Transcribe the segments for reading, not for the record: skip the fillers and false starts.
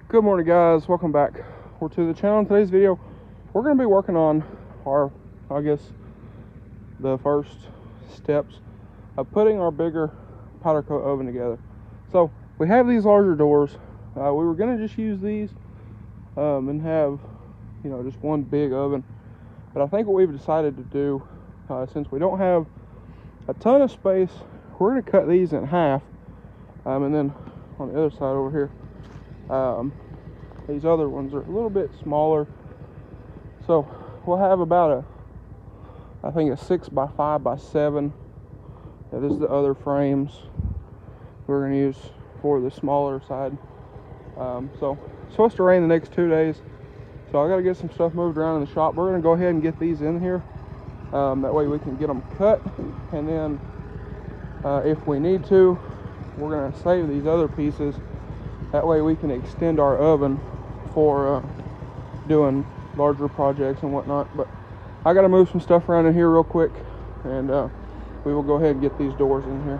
Good morning, guys. Welcome back to the channel. In today's video, we're going to be working on our, the first steps of putting our bigger powder coat oven together. So we have these larger doors. We were going to just use these and have, just one big oven. But I think what we've decided to do, since we don't have a ton of space, we're going to cut these in half. And then on the other side over here, these other ones are a little bit smaller, so we'll have about I think a 6 by 5 by 7. This is the other frames we're going to use for the smaller side. So it's supposed to rain the next 2 days, so I got to get some stuff moved around in the shop. We're going to go ahead and get these in here, that way we can get them cut, and then if we need to, we're going to save these other pieces. That way we can extend our oven for doing larger projects and whatnot. But I got to move some stuff around in here real quick, and we will go ahead and get these doors in here.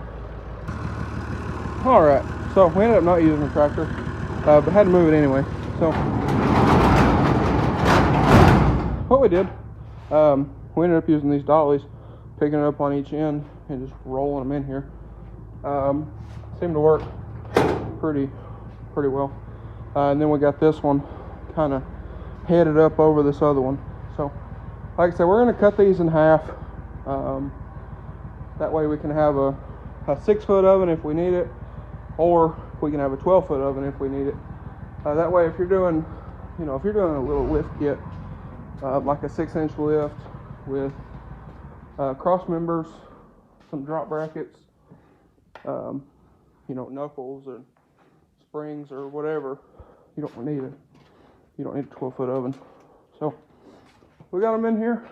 Alright, so we ended up not using the tractor, but had to move it anyway. So what we did, we ended up using these dollies, picking it up on each end and just rolling them in here. Seemed to work pretty well. And then we got this one kind of headed up over this other one. So like I said, we're going to cut these in half. That way we can have a 6-foot oven if we need it, or we can have a 12-foot oven if we need it. That way, if you're doing, if you're doing a little lift kit, like a 6-inch lift with cross members, some drop brackets, knuckles or springs or whatever, you don't need a 12-foot oven. So we got them in here.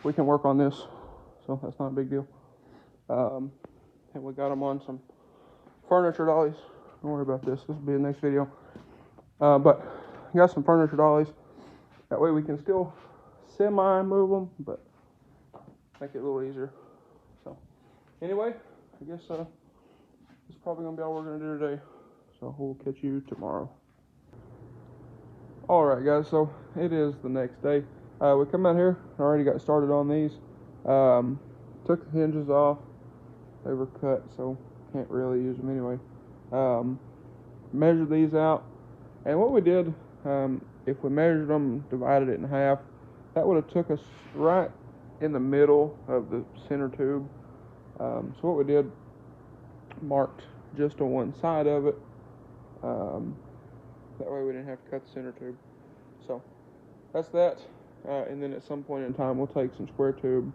We can work on this, so that's not a big deal. And we got them on some furniture dollies. Don't worry about this. This will be the next video. But we got some furniture dollies. That way we can still semi-move them, but make it a little easier. So anyway, I guess this is probably going to be all we're going to do today. So we'll catch you tomorrow. Alright guys, so it is the next day. We come out here, already got started on these. Took the hinges off. They were cut, so can't really use them anyway. Measured these out. And what we did, if we measured them, divided it in half, that would have took us right in the middle of the center tube. So what we did, marked just on one side of it. That way we didn't have to cut the center tube. So that's that. And then at some point in time, we'll take some square tube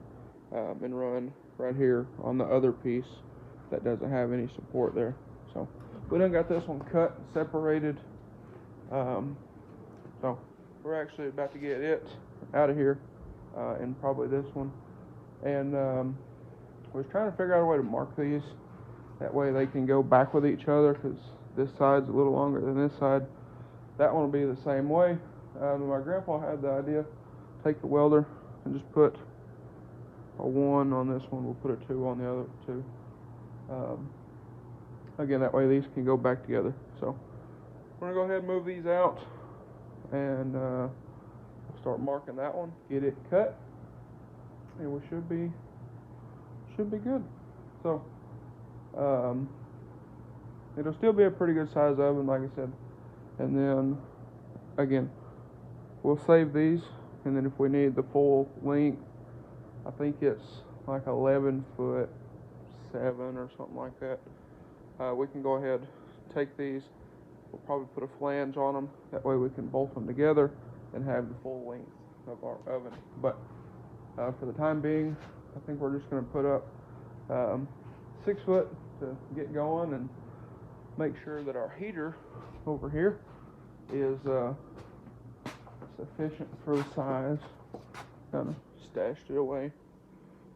and run right here on the other piece that doesn't have any support there. So we done got this one cut, separated. So we're actually about to get it out of here, and probably this one. And we was trying to figure out a way to mark these. That way they can go back with each other, because this side's a little longer than this side. That one will be the same way. My grandpa had the idea, take the welder and just put a 1 on this one. We'll put a 2 on the other 2. Again, that way these can go back together. So we're going to go ahead and move these out and start marking that one, get it cut, and we should be good. So it'll still be a pretty good size oven, like I said. And then again, we'll save these, and then if we need the full length, I think it's like 11 foot 7 or something like that, we can go ahead, take these, we'll probably put a flange on them. That way we can bolt them together and have the full length of our oven. But for the time being, I think we're just going to put up 6 foot to get going and make sure that our heater over here is sufficient for the size. Kind of stashed it away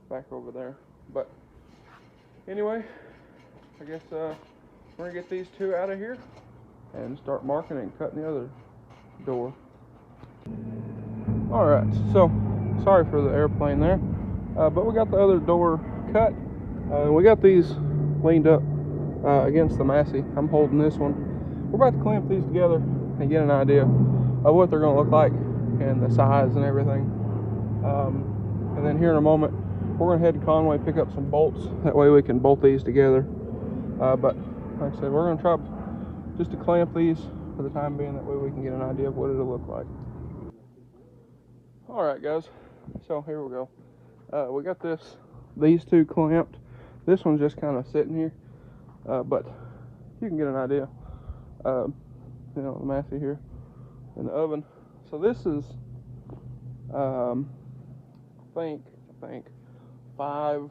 back over there. But anyway, I guess we're gonna get these 2 out of here and start marking and cutting the other door. Alright, so sorry for the airplane there, but we got the other door cut. We got these leaned up against the Massey. I'm holding this one. we're about to clamp these together and get an idea of what they're going to look like and the size and everything. And then here in a moment, we're going to head to Conway, pick up some bolts. That way we can bolt these together. But like I said, we're going to try just to clamp these for the time being. That way we can get an idea of what it'll look like. All right, guys. So here we go. We got these two clamped. This one's just kind of sitting here, but you can get an idea. You know, the Massey here in the oven. So this is, I think 5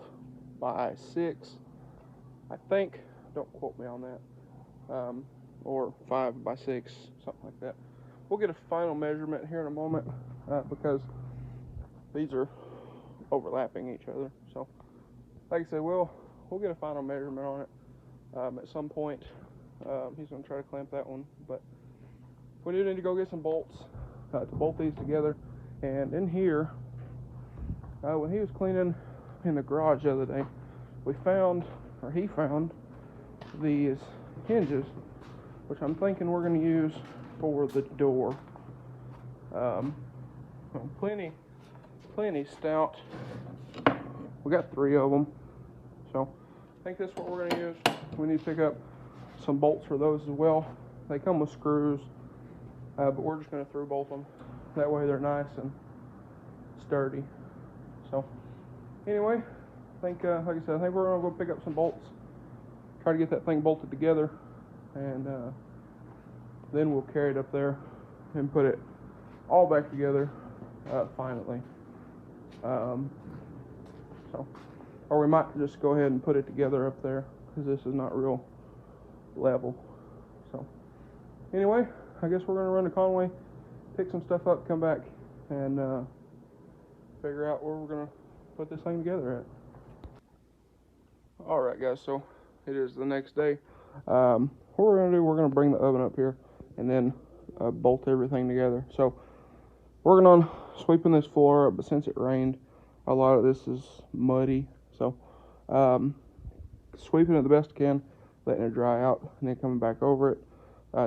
by 6. I think. Don't quote me on that. Or 5 by 6, something like that. We'll get a final measurement here in a moment because these are overlapping each other. So, like I said, we'll get a final measurement on it at some point. He's going to try to clamp that one, but we do need to go get some bolts to bolt these together. And in here, when he was cleaning in the garage the other day, he found these hinges, which I'm thinking we're going to use for the door. Plenty stout. We got 3 of them, so I think that's what we're going to use. We need to pick up some bolts for those as well. They come with screws, but we're just going to through bolt them. That way they're nice and sturdy. So anyway, I think, like I said, I think we're going to go pick up some bolts, try to get that thing bolted together, and then we'll carry it up there and put it all back together finally. Or we might just go ahead and put it together up there because this is not real level. So anyway, I guess we're going to run to Conway, pick some stuff up, come back, and figure out where we're going to put this thing together at. Alright guys, so it is the next day. What we're going to do, we're going to bring the oven up here and then bolt everything together. So working on sweeping this floor up, but since it rained, a lot of this is muddy. So sweeping it the best I can, letting it dry out, and then coming back over it.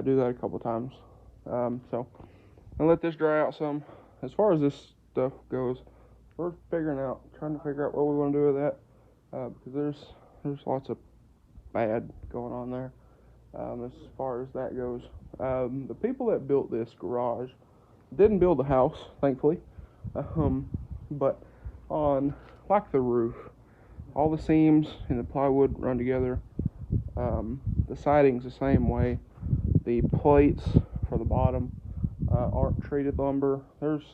Do that a couple times. So and let this dry out some. As far as this stuff goes, we're trying to figure out what we want to do with that, because there's lots of bad going on there as far as that goes. The people that built this garage didn't build the house, thankfully, but on like the roof, all the seams and the plywood run together. The siding's the same way. The plates for the bottom aren't treated lumber. There's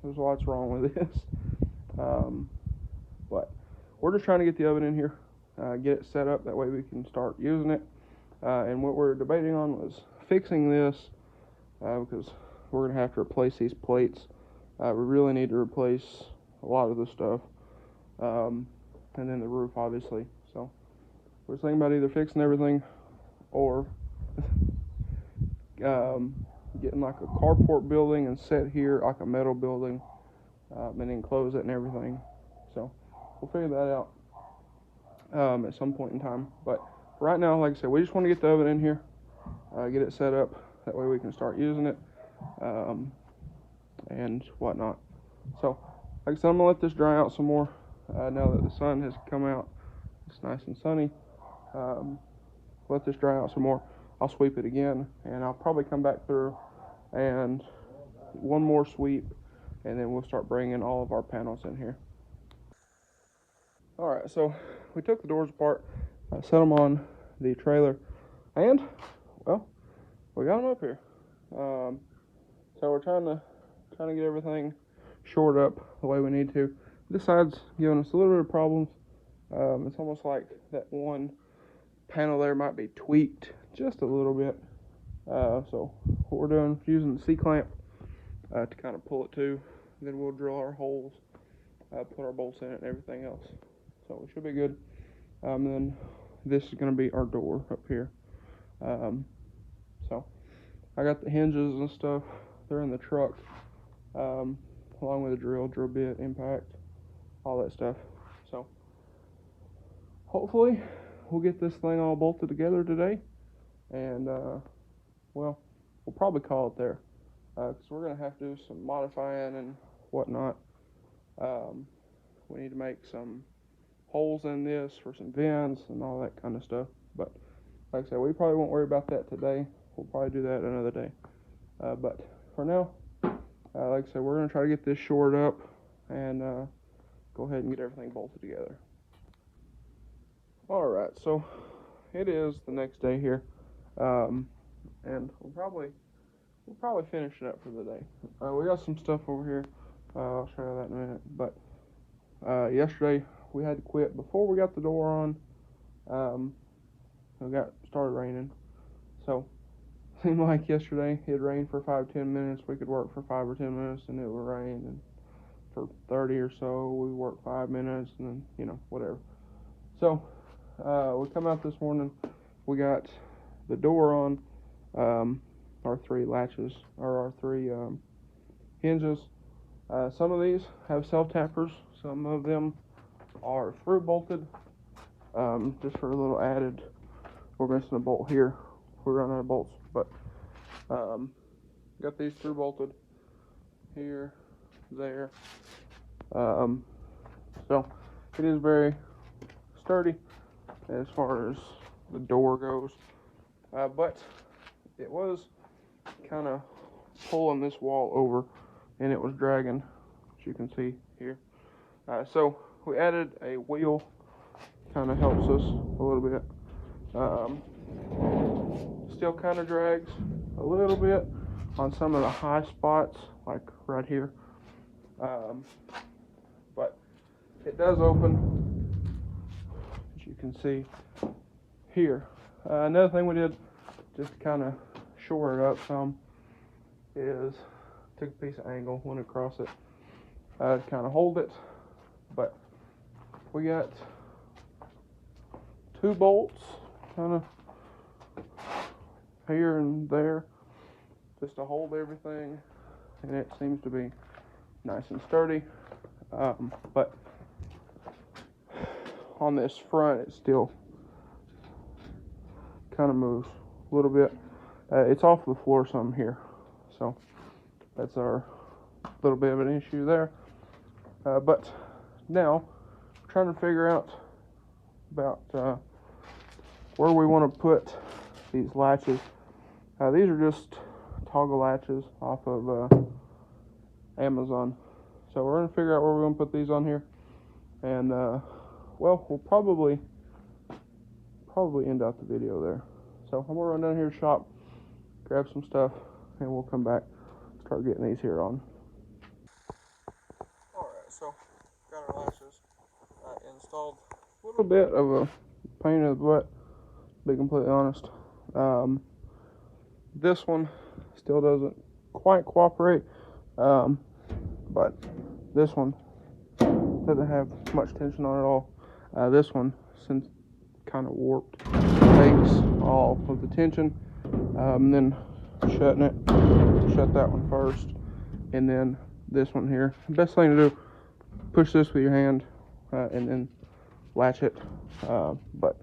lots wrong with this, but we're just trying to get the oven in here, get it set up. That way we can start using it. And what we're debating on was fixing this because we're going to have to replace these plates. We really need to replace a lot of the stuff, and then the roof, obviously. So we're thinking about either fixing everything or getting like a carport building and set here like a metal building, and then close it and everything. So we'll figure that out at some point in time. But right now, like I said, we just want to get the oven in here, get it set up. That way we can start using it and whatnot. So like I said, I'm going to let this dry out some more now that the sun has come out. It's nice and sunny. Let this dry out some more. I'll sweep it again, and I'll probably come back through and one more sweep, and then we'll start bringing all of our panels in here. Alright, so we took the doors apart, set them on the trailer, and, well, we got them up here. So we're trying to get everything shored up the way we need to. This side's giving us a little bit of problems. It's almost like that one panel there might be tweaked just a little bit. So what we're doing is using the C-clamp to kind of pull it to. Then we'll drill our holes, put our bolts in it and everything else. So it should be good. Then this is going to be our door up here. So I got the hinges and stuff. They're in the truck, along with a drill bit, impact, all that stuff. So hopefully we'll get this thing all bolted together today, and well, we'll probably call it there, because we're going to have to do some modifying and whatnot. We need to make some holes in this for some vents and all that kind of stuff. But like I said, we probably won't worry about that today. We'll probably do that another day. But for now, like I said, we're going to try to get this shored up and go ahead and get everything bolted together. Alright, so it is the next day here. And we'll probably finish it up for the day. We got some stuff over here. I'll show you that in a minute. But yesterday we had to quit before we got the door on. It got started raining. So it seemed like yesterday it rained for 5-10 minutes. We could work for 5 or 10 minutes, and it would rain. And for 30 or so, we worked 5 minutes, and then whatever. So we come out this morning. We got the door on. Our 3 latches, or our 3 hinges. Some of these have self-tappers. Some of them are through bolted. Just for a little added, we're missing a bolt here. We're running out of bolts, but got these through bolted here, there. So it is very sturdy as far as the door goes, but it was kind of pulling this wall over, and it was dragging, as you can see here. So we added a wheel, kind of helps us a little bit. Still kind of drags a little bit on some of the high spots, like right here. But it does open, as you can see here. Another thing we did, just to kind of shore it up some, is took a piece of angle, went across it, to kind of hold it. But we got 2 bolts, kind of here and there, just to hold everything, and it seems to be nice and sturdy. But on this front, it still kind of moves a little bit. It's off the floor some here, so that's our little bit of an issue there. But now we're trying to figure out about where we want to put these latches. These are just toggle latches off of Amazon. So we're going to figure out where we're going to put these on here. And, well, we'll probably end out the video there. So I'm going to run down here to the shop, grab some stuff, and we'll come back, start getting these here on. Alright, so got our latches installed. A little bit of a pain in the butt, to be completely honest. This one still doesn't quite cooperate, but this one doesn't have much tension on it at all. This one, since kind of warped, takes all of the tension, then shutting it, shut that one first, and then this one here. The best thing to do, push this with your hand, and then latch it. But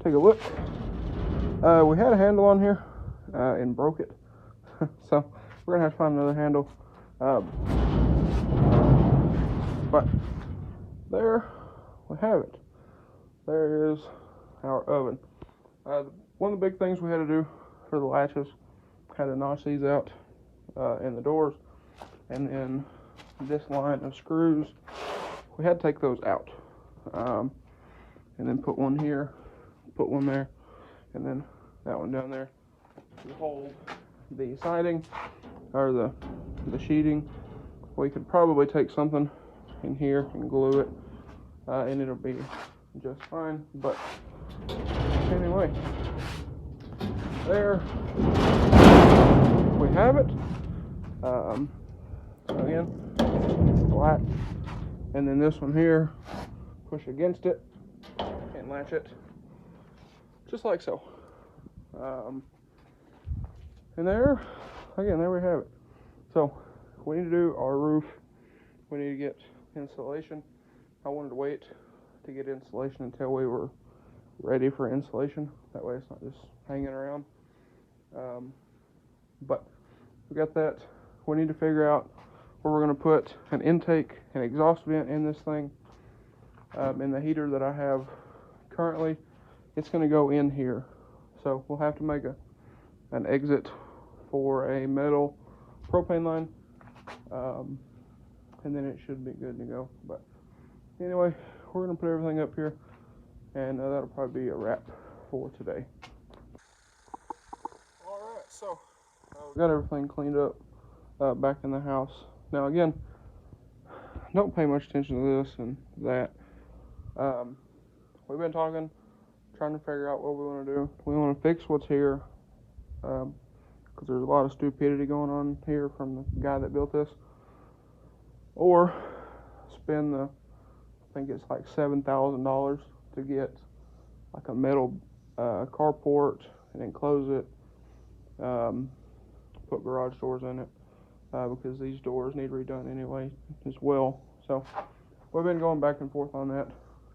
take a look. We had a handle on here and broke it, so we're gonna have to find another handle. But there we have it. There is our oven. One of the big things we had to do for the latches, had to notch these out in the doors, and then this line of screws, we had to take those out, and then put one here, put one there, and then that one down there to hold the siding, or the sheeting. We could probably take something in here and glue it, and it'll be just fine. But anyway, there we have it. Again, flat, and then this one here, push against it and latch it, just like so. And there we have it. So we need to do our roof. We need to get insulation. I wanted to wait to get insulation until we were ready for insulation. That way it's not just hanging around. But we got that. We need to figure out where we're going to put an intake and exhaust vent in this thing. In the heater that I have currently, it's going to go in here. So we'll have to make an exit for a metal propane line, and then it should be good to go. But anyway, we're going to put everything up here, and that'll probably be a wrap for today. Alright, so we got everything cleaned up back in the house. Now again, don't pay much attention to this and that. We've been talking, trying to figure out what we want to do. We want to fix what's here, because there's a lot of stupidity going on here from the guy that built this, or spend I think it's like $7,000 to get like a metal carport and enclose it, put garage doors in it, because these doors need redone anyway as well. So we've been going back and forth on that,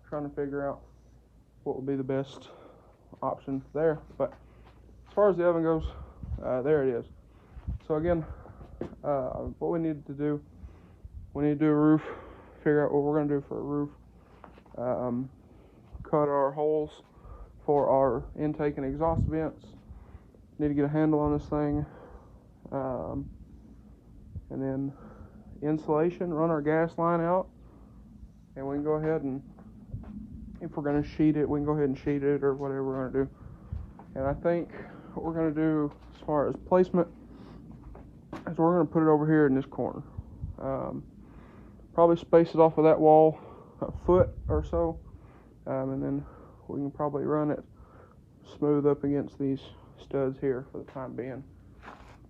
trying to figure out what would be the best option there. But as far as the oven goes, there it is. So again, what we need to do, we need to do a roof, figure out what we're going to do for a roof, cut our holes for our intake and exhaust vents, need to get a handle on this thing, and then insulation, run our gas line out, and we can go ahead and, if we're going to sheet it, we can go ahead and sheet it or whatever we're going to do. And I think what we're going to do as far as placement is we're going to put it over here in this corner. Probably space it off of that wall a foot or so, and then we can probably run it smooth up against these studs here for the time being.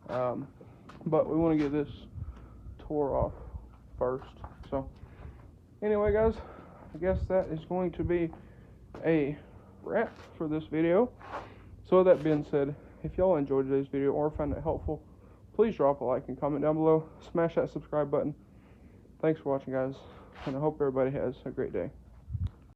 But we want to get this tore off first. So anyway, guys, I guess that is going to be a wrap for this video. So with that being said, if y'all enjoyed today's video or found it helpful, please drop a like and comment down below. Smash that subscribe button. Thanks for watching, guys, and I hope everybody has a great day.